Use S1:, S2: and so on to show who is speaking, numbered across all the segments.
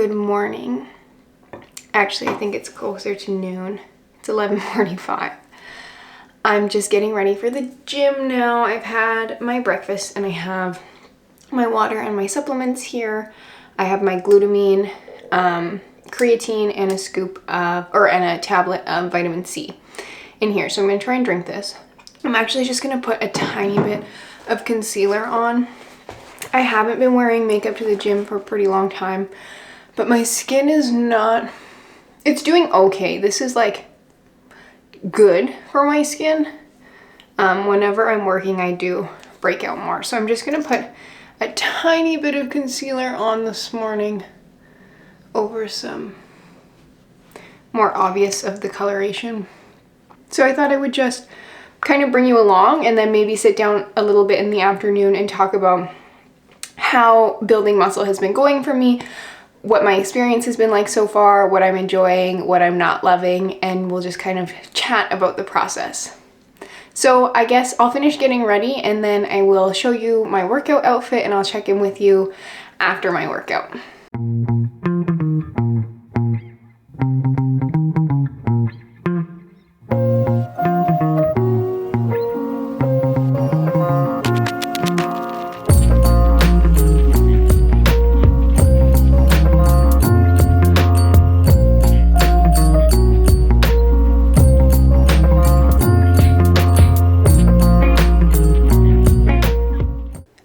S1: good morning. Actually, I think it's closer to noon. It's 11:45. I'm just getting ready for the gym now. I've had my breakfast and I have my water and my supplements here. I have my glutamine, creatine, and a scoop of, and a tablet of vitamin C in here. So I'm gonna try and drink this. I'm actually just gonna put a tiny bit of concealer on. I haven't been wearing makeup to the gym for a pretty long time, but my skin is not, it's doing okay. This is like good for my skin. Whenever I'm working, I do break out more. So I'm just gonna put a tiny bit of concealer on this morning over some more obvious of the coloration. So I thought I would just kind of bring you along and then maybe sit down a little bit in the afternoon and talk about how building muscle has been going for me, what my experience has been like so far, what I'm enjoying, what I'm not loving, and we'll just kind of chat about the process. So I guess I'll finish getting ready and then I will show you my workout outfit and I'll check in with you after my workout.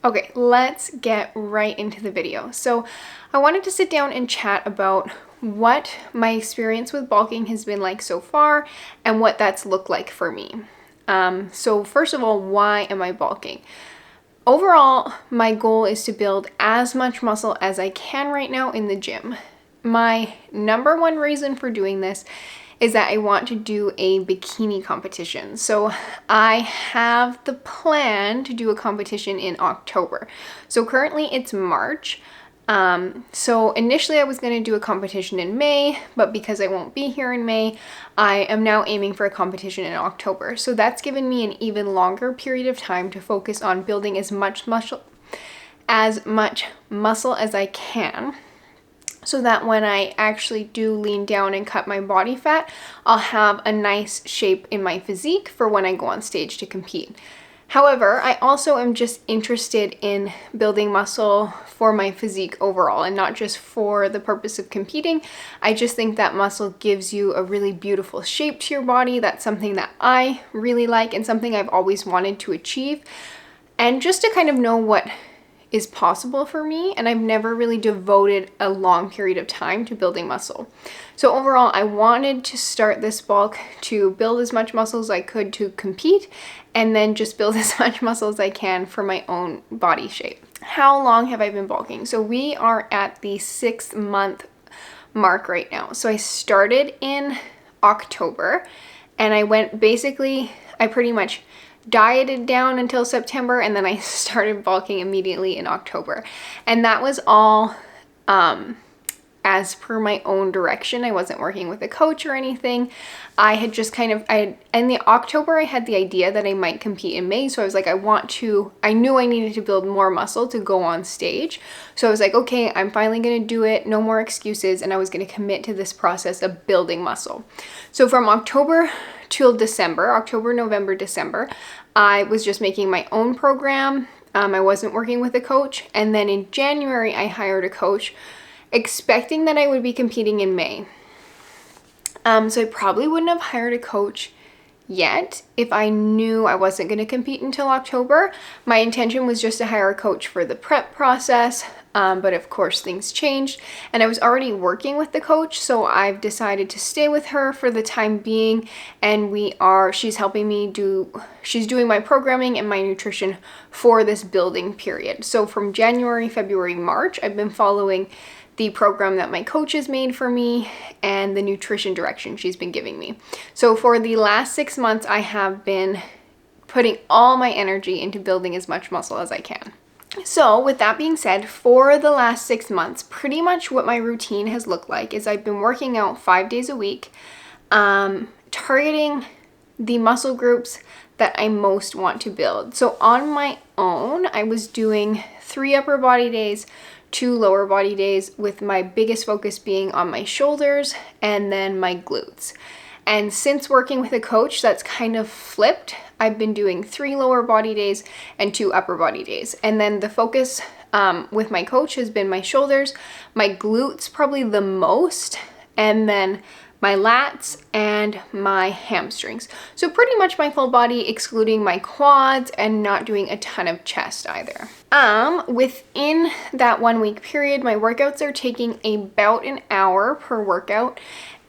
S1: Okay, let's get right into the video. So I wanted to sit down and chat about what my experience with bulking has been like so far and what that's looked like for me. So first of all, why am I bulking? Overall, my goal is to build as much muscle as I can right now in the gym. My number one reason for doing this is that I want to do a bikini competition. So I have the plan to do a competition in October. So currently it's March. So initially I was going to do a competition in May, but because I won't be here in May, I am now aiming for a competition in October. So that's given me an even longer period of time to focus on building as much muscle as I can, so that when I actually do lean down and cut my body fat, I'll have a nice shape in my physique for when I go on stage to compete. However, I also am just interested in building muscle for my physique overall and not just for the purpose of competing. I just think that muscle gives you a really beautiful shape to your body. That's something that I really like and something I've always wanted to achieve. And just to kind of know what is possible for me, and I've never really devoted a long period of time to building muscle. So overall, I wanted to start this bulk to build as much muscle as I could to compete, and then just build as much muscle as I can for my own body shape. How long have I been bulking? So we are at the 6-month mark right now. So I started in October, and I pretty much dieted down until September, and then I started bulking immediately in October. And that was all as per my own direction. I wasn't working with a coach or anything. I had just in the October, I had the idea that I might compete in May. So I was like, I knew I needed to build more muscle to go on stage. So I was like, okay, I'm finally going to do it. No more excuses. And I was going to commit to this process of building muscle. So from October till December, October, November, December, I was just making my own program. I wasn't working with a coach. And then in January, I hired a coach, expecting that I would be competing in May. So I probably wouldn't have hired a coach yet if I knew I wasn't going to compete until October. My intention was just to hire a coach for the prep process, but of course things changed and I was already working with the coach, so I've decided to stay with her for the time being, and she's helping me she's doing my programming and my nutrition for this building period. So from January, February, March, I've been following the program that my coach has made for me and the nutrition direction she's been giving me. So for the last 6 months, I have been putting all my energy into building as much muscle as I can. So with that being said, for the last 6 months, pretty much what my routine has looked like is I've been working out 5 days a week, targeting the muscle groups that I most want to build. So on my own, I was doing 3 upper body days, 2 lower body days, with my biggest focus being on my shoulders and then my glutes. And since working with a coach, that's kind of flipped. I've been doing 3 lower body days and 2 upper body days. And then the focus with my coach has been my shoulders, my glutes probably the most, and then my lats and my hamstrings. So pretty much my full body, excluding my quads, and not doing a ton of chest either. Within that 1 week period, my workouts are taking about an hour per workout,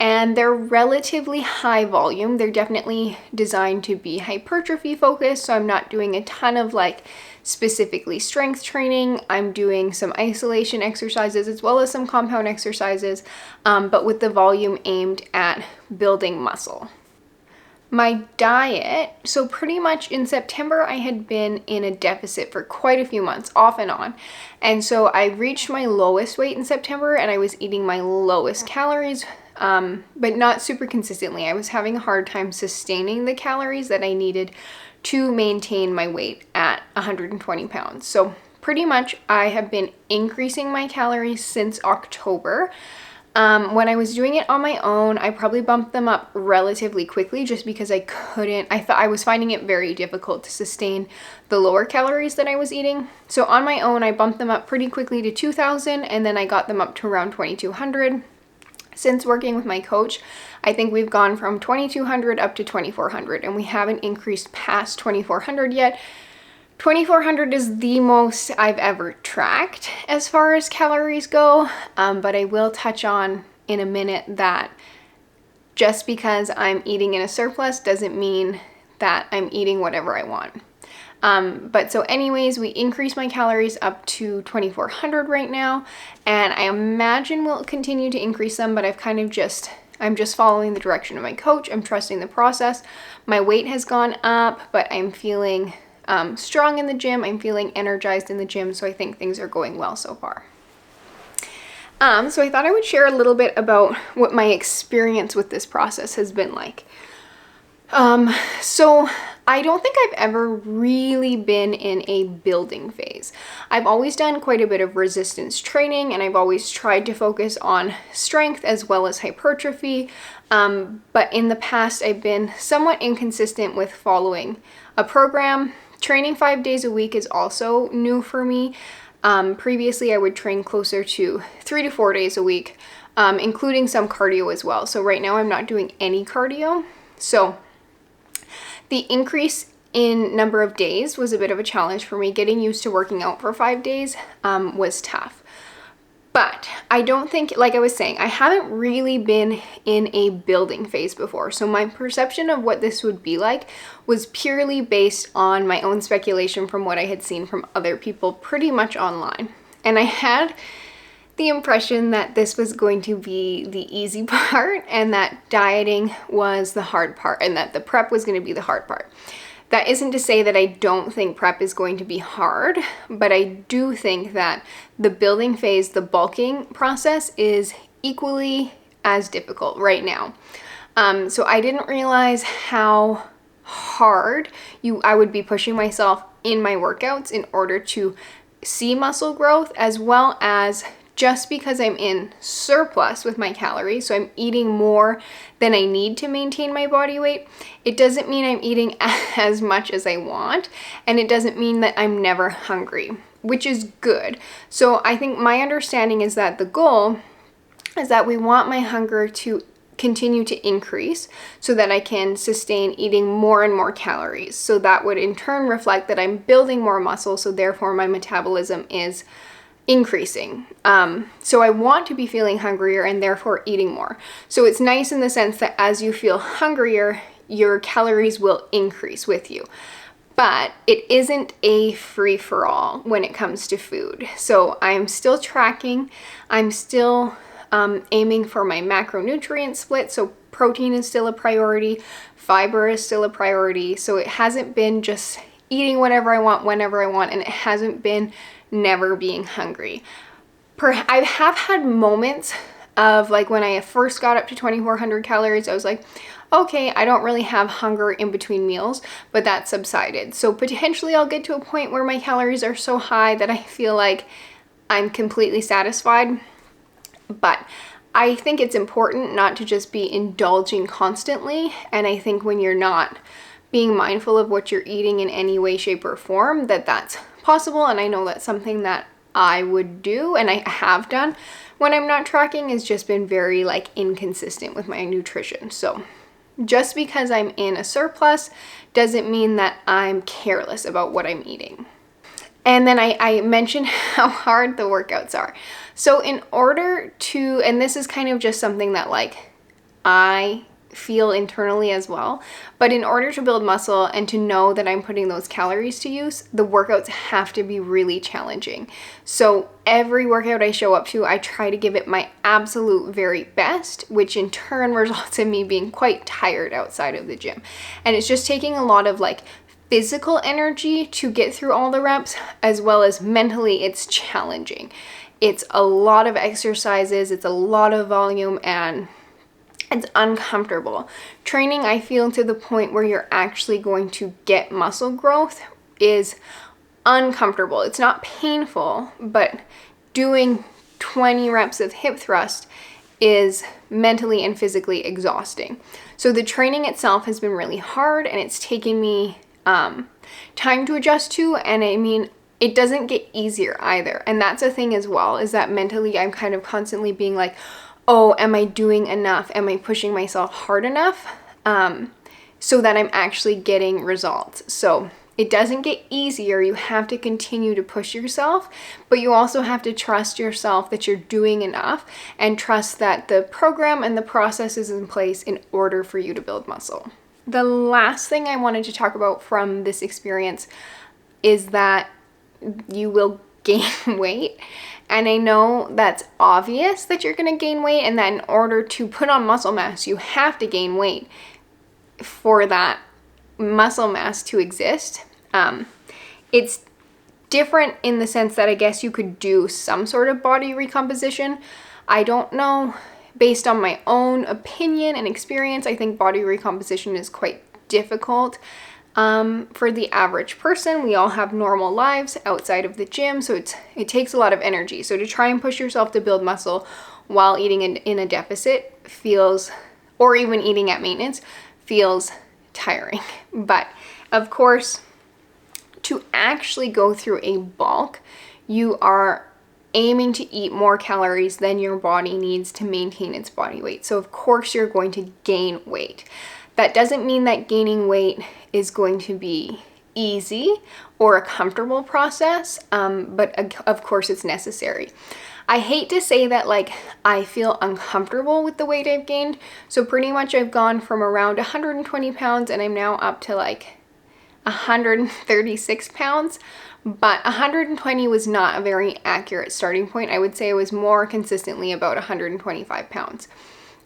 S1: and they're relatively high volume. They're definitely designed to be hypertrophy focused, so I'm not doing a ton of like specifically strength training. I'm doing some isolation exercises as well as some compound exercises, but with the volume aimed at building muscle. My diet, so pretty much in September, I had been in a deficit for quite a few months, off and on. And so I reached my lowest weight in September, and I was eating my lowest calories, but not super consistently. I was having a hard time sustaining the calories that I needed to maintain my weight at 120 pounds. So pretty much I have been increasing my calories since October. When I was doing it on my own, I probably bumped them up relatively quickly just because I was finding it very difficult to sustain the lower calories that I was eating. So on my own, I bumped them up pretty quickly to 2,000, and then I got them up to around 2,200. Since working with my coach, I think we've gone from 2,200 up to 2,400, and we haven't increased past 2,400 yet. 2,400 is the most I've ever tracked as far as calories go, but I will touch on in a minute that just because I'm eating in a surplus doesn't mean that I'm eating whatever I want. But so anyways, we increased my calories up to 2,400 right now, and I imagine we'll continue to increase them, but I'm just following the direction of my coach. I'm trusting the process. My weight has gone up, but I'm feeling strong in the gym. I'm feeling energized in the gym, so I think things are going well so far. So I thought I would share a little bit about what my experience with this process has been like. So I don't think I've ever really been in a building phase. I've always done quite a bit of resistance training, and I've always tried to focus on strength as well as hypertrophy. But in the past, I've been somewhat inconsistent with following a program. Training 5 days a week is also new for me. Previously, I would train closer to 3 to 4 days a week, including some cardio as well. So right now I'm not doing any cardio. So the increase in number of days was a bit of a challenge for me. Getting used to working out for 5 days was tough. But I don't think, like I was saying, I haven't really been in a building phase before. So my perception of what this would be like was purely based on my own speculation from what I had seen from other people pretty much online. And I had the impression that this was going to be the easy part, and that dieting was the hard part, and that the prep was going to be the hard part. That isn't to say that I don't think prep is going to be hard, but I do think that the building phase, the bulking process, is equally as difficult right now. So I didn't realize how hard I would be pushing myself in my workouts in order to see muscle growth, as well as just because I'm in surplus with my calories, so I'm eating more than I need to maintain my body weight, it doesn't mean I'm eating as much as I want, and it doesn't mean that I'm never hungry, which is good. So I think my understanding is that the goal is that we want my hunger to continue to increase so that I can sustain eating more and more calories. So that would in turn reflect that I'm building more muscle, so therefore my metabolism is increasing. So I want to be feeling hungrier and therefore eating more. So it's nice in the sense that as you feel hungrier, your calories will increase with you. But it isn't a free-for-all when it comes to food. So I'm still tracking. I'm still aiming for my macronutrient split. So protein is still a priority. Fiber is still a priority. So it hasn't been just eating whatever I want, whenever I want, and it hasn't been never being hungry. I have had moments of, like, when I first got up to 2,400 calories, I was like, okay, I don't really have hunger in between meals, but that subsided. So potentially I'll get to a point where my calories are so high that I feel like I'm completely satisfied. But I think it's important not to just be indulging constantly. And I think when you're not being mindful of what you're eating in any way, shape, or form, that's possible. And I know that's something that I would do and I have done when I'm not tracking, is just been very like inconsistent with my nutrition. So just because I'm in a surplus doesn't mean that I'm careless about what I'm eating. And then I mentioned how hard the workouts are. So in order to, and this is kind of just something that like I feel internally as well, but in order to build muscle and to know that I'm putting those calories to use, the workouts have to be really challenging. So every workout I show up to, I try to give it my absolute very best, which in turn results in me being quite tired outside of the gym. And it's just taking a lot of like physical energy to get through all the reps, as well as mentally it's challenging. It's a lot of exercises, it's a lot of volume, and it's uncomfortable. Training, I feel, to the point where you're actually going to get muscle growth is uncomfortable. It's not painful, but doing 20 reps of hip thrust is mentally and physically exhausting. So the training itself has been really hard, and it's taken me time to adjust to. And I mean, it doesn't get easier either. And that's a thing as well, is that mentally I'm kind of constantly being like, oh, am I doing enough? Am I pushing myself hard enough? So that I'm actually getting results. So it doesn't get easier. You have to continue to push yourself, but you also have to trust yourself that you're doing enough, and trust that the program and the process is in place in order for you to build muscle. The last thing I wanted to talk about from this experience is that you will gain weight. And I know that's obvious that you're going to gain weight, and that in order to put on muscle mass, you have to gain weight for that muscle mass to exist. It's different in the sense that I guess you could do some sort of body recomposition. I don't know. Based on my own opinion and experience, I think body recomposition is quite difficult. For the average person. We all have normal lives outside of the gym, so it takes a lot of energy. So to try and push yourself to build muscle while eating in a deficit feels, or even eating at maintenance, feels tiring. But of course, to actually go through a bulk, you are aiming to eat more calories than your body needs to maintain its body weight. So of course you're going to gain weight. That doesn't mean that gaining weight is going to be easy or a comfortable process, but of course it's necessary. I hate to say that like I feel uncomfortable with the weight I've gained. So pretty much I've gone from around 120 pounds and I'm now up to like 136 pounds. But 120 was not a very accurate starting point. I would say I was more consistently about 125 pounds.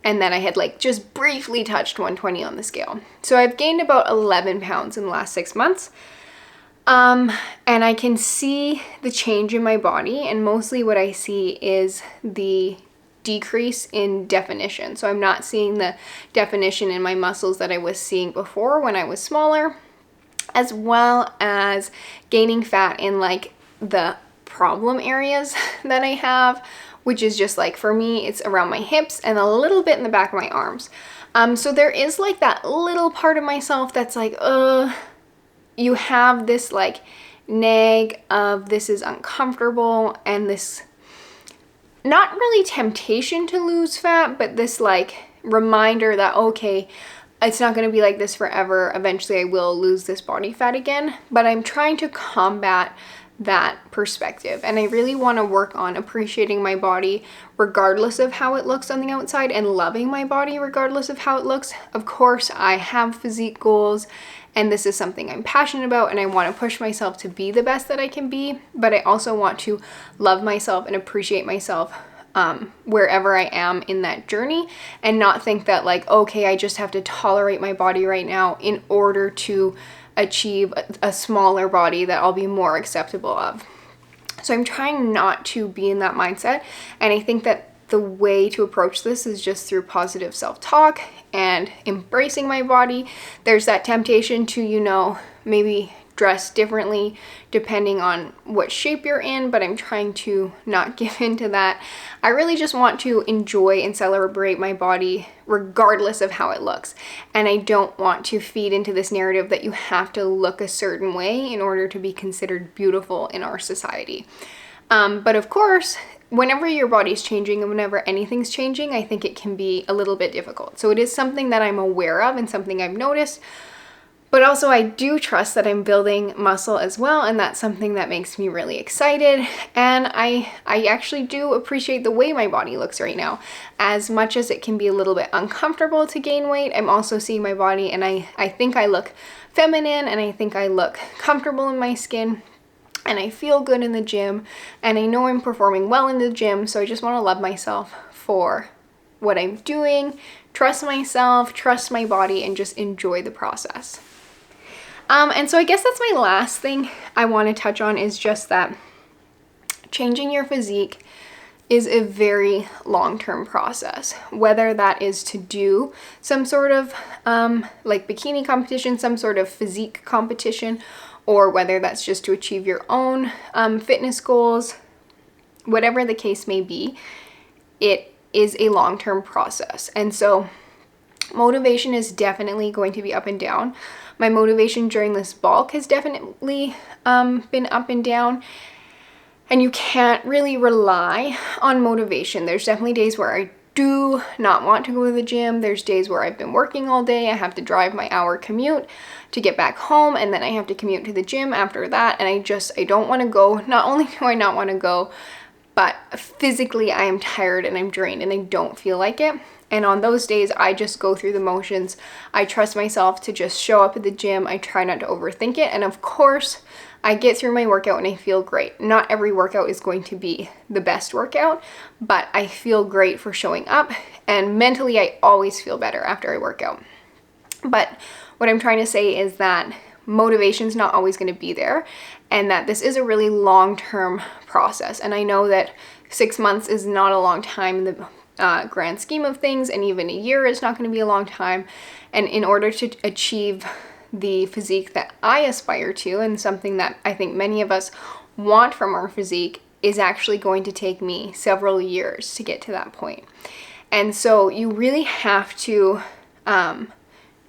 S1: And then I had like just briefly touched 120 on the scale. So I've gained about 11 pounds in the last 6 months. And I can see the change in my body, and mostly what I see is the decrease in definition. So I'm not seeing the definition in my muscles that I was seeing before when I was smaller, as well as gaining fat in like the problem areas that I have, which is just like, for me, it's around my hips and a little bit in the back of my arms. So there is like that little part of myself that's like, you have this like nag of this is uncomfortable, and this not really temptation to lose fat, but this like reminder that, okay, it's not going to be like this forever. Eventually I will lose this body fat again, but I'm trying to combat that perspective. And I really want to work on appreciating my body regardless of how it looks on the outside, and loving my body regardless of how it looks. Of course, I have physique goals, and this is something I'm passionate about, and I want to push myself to be the best that I can be, but I also want to love myself and appreciate myself wherever I am in that journey, and not think that like, okay, I just have to tolerate my body right now in order to achieve a smaller body that I'll be more acceptable of. So I'm trying not to be in that mindset, and I think that the way to approach this is just through positive self-talk and embracing my body. There's that temptation to, maybe dress differently depending on what shape you're in, but I'm trying to not give into that. I really just want to enjoy and celebrate my body regardless of how it looks. And I don't want to feed into this narrative that you have to look a certain way in order to be considered beautiful in our society. But of course, whenever your body's changing and whenever anything's changing, I think it can be a little bit difficult. So it is something that I'm aware of and something I've noticed. But also I do trust that I'm building muscle as well, and that's something that makes me really excited. And I actually do appreciate the way my body looks right now. As much as it can be a little bit uncomfortable to gain weight, I'm also seeing my body and I think I look feminine and I think I look comfortable in my skin and I feel good in the gym and I know I'm performing well in the gym, so I just want to love myself for what I'm doing, trust myself, trust my body, and just enjoy the process. And so I guess that's my last thing I want to touch on, is just that changing your physique is a very long-term process. Whether that is to do some sort of like bikini competition, some sort of physique competition, or whether that's just to achieve your own fitness goals, whatever the case may be, it is a long-term process. And so motivation is definitely going to be up and down. My motivation during this bulk has definitely been up and down, and you can't really rely on motivation. There's definitely days where I do not want to go to the gym. There's days where I've been working all day. I have to drive my hour commute to get back home, and then I have to commute to the gym after that, and I don't want to go. Not only do I not want to go, but physically I am tired and I'm drained and I don't feel like it. And on those days, I just go through the motions. I trust myself to just show up at the gym. I try not to overthink it. And of course, I get through my workout and I feel great. Not every workout is going to be the best workout, but I feel great for showing up. And mentally, I always feel better after I work out. But what I'm trying to say is that motivation is not always going to be there, and that this is a really long-term process. And I know that 6 months is not a long time in the grand scheme of things, and even a year is not going to be a long time. And in order to achieve the physique that I aspire to, and something that I think many of us want from our physique, is actually going to take me several years to get to that point. And so you really have to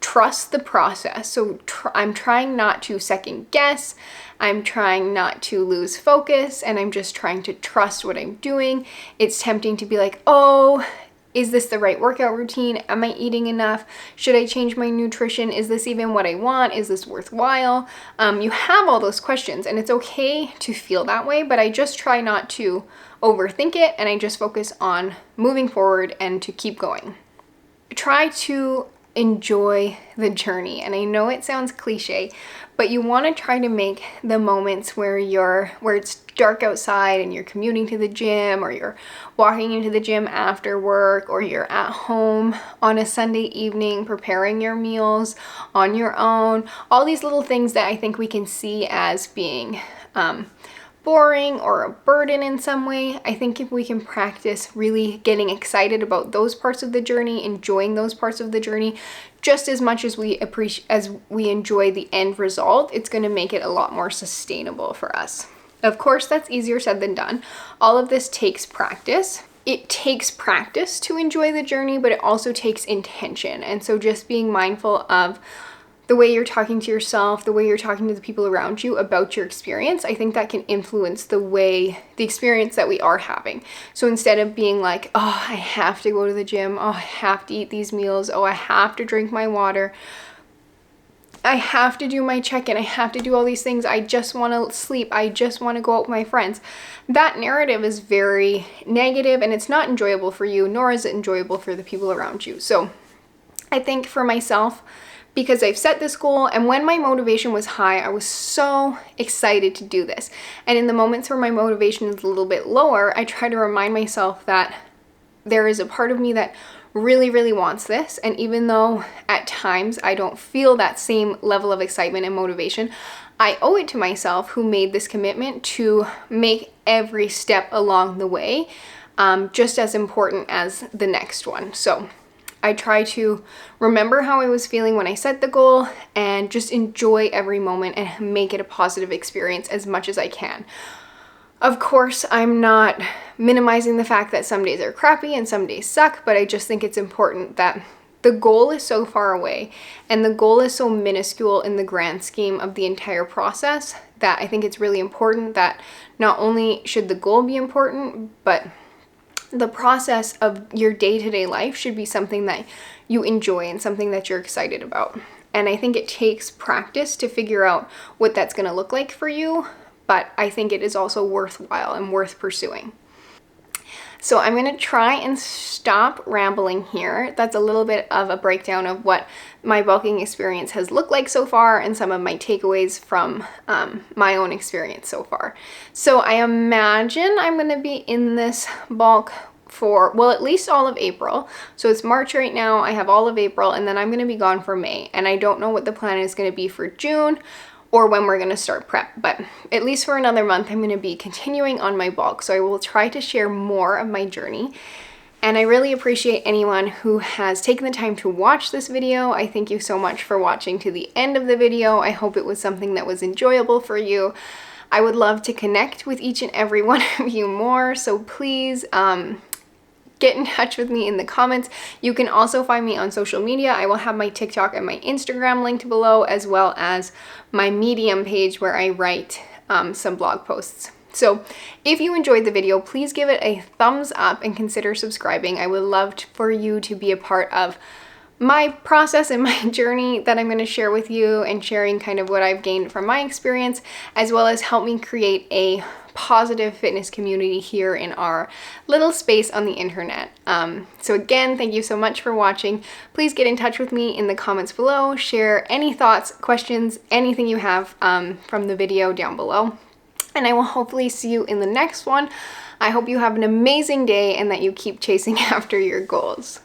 S1: trust the process. So I'm trying not to second guess. I'm trying not to lose focus, and I'm just trying to trust what I'm doing. It's tempting to be like, oh, is this the right workout routine? Am I eating enough? Should I change my nutrition? Is this even what I want? Is this worthwhile? You have all those questions, and it's okay to feel that way, but I just try not to overthink it, and I just focus on moving forward and to keep going. Try to enjoy the journey. And I know it sounds cliche, but you want to try to make the moments where it's dark outside and you're commuting to the gym, or you're walking into the gym after work, or you're at home on a Sunday evening preparing your meals on your own. All these little things that I think we can see as being boring or a burden in some way. I think if we can practice really getting excited about those parts of the journey, enjoying those parts of the journey just as much as we enjoy the end result, it's going to make it a lot more sustainable for us. Of course, that's easier said than done. All of this takes practice. It takes practice to enjoy the journey, but it also takes intention. And so just being mindful of the way you're talking to yourself, the way you're talking to the people around you about your experience, I think that can influence the experience that we are having. So instead of being like, oh, I have to go to the gym, oh, I have to eat these meals, oh, I have to drink my water, I have to do my check-in, I have to do all these things, I just want to sleep, I just want to go out with my friends. That narrative is very negative, and it's not enjoyable for you, nor is it enjoyable for the people around you. So I think for myself, because I've set this goal, and when my motivation was high, I was so excited to do this. And in the moments where my motivation is a little bit lower, I try to remind myself that there is a part of me that really, really wants this. And even though at times I don't feel that same level of excitement and motivation, I owe it to myself, who made this commitment, to make every step along the way just as important as the next one. So I try to remember how I was feeling when I set the goal and just enjoy every moment and make it a positive experience as much as I can. Of course, I'm not minimizing the fact that some days are crappy and some days suck, but I just think it's important that the goal is so far away and the goal is so minuscule in the grand scheme of the entire process that I think it's really important that not only should the goal be important, but the process of your day-to-day life should be something that you enjoy and something that you're excited about. And I think it takes practice to figure out what that's going to look like for you, but I think it is also worthwhile and worth pursuing. So I'm going to try and stop rambling here. That's a little bit of a breakdown of what my bulking experience has looked like so far and some of my takeaways from my own experience so far. So I imagine I'm going to be in this bulk for, well, at least all of April. So it's March right now. I have all of April, and then I'm going to be gone for May. And I don't know what the plan is going to be for June or when we're going to start prep, but at least for another month, I'm going to be continuing on my bulk. So I will try to share more of my journey. And I really appreciate anyone who has taken the time to watch this video. I thank you so much for watching to the end of the video. I hope it was something that was enjoyable for you. I would love to connect with each and every one of you more. So please, get in touch with me in the comments. You can also find me on social media. I will have my TikTok and my Instagram linked below, as well as my Medium page where I write some blog posts. So if you enjoyed the video, please give it a thumbs up and consider subscribing. I would love for you to be a part of my process and my journey that I'm going to share with you, and sharing kind of what I've gained from my experience, as well as help me create a positive fitness community here in our little space on the internet. So again, thank you so much for watching. Please get in touch with me in the comments below. Share any thoughts, questions, anything you have from the video down below. And I will hopefully see you in the next one. I hope you have an amazing day and that you keep chasing after your goals.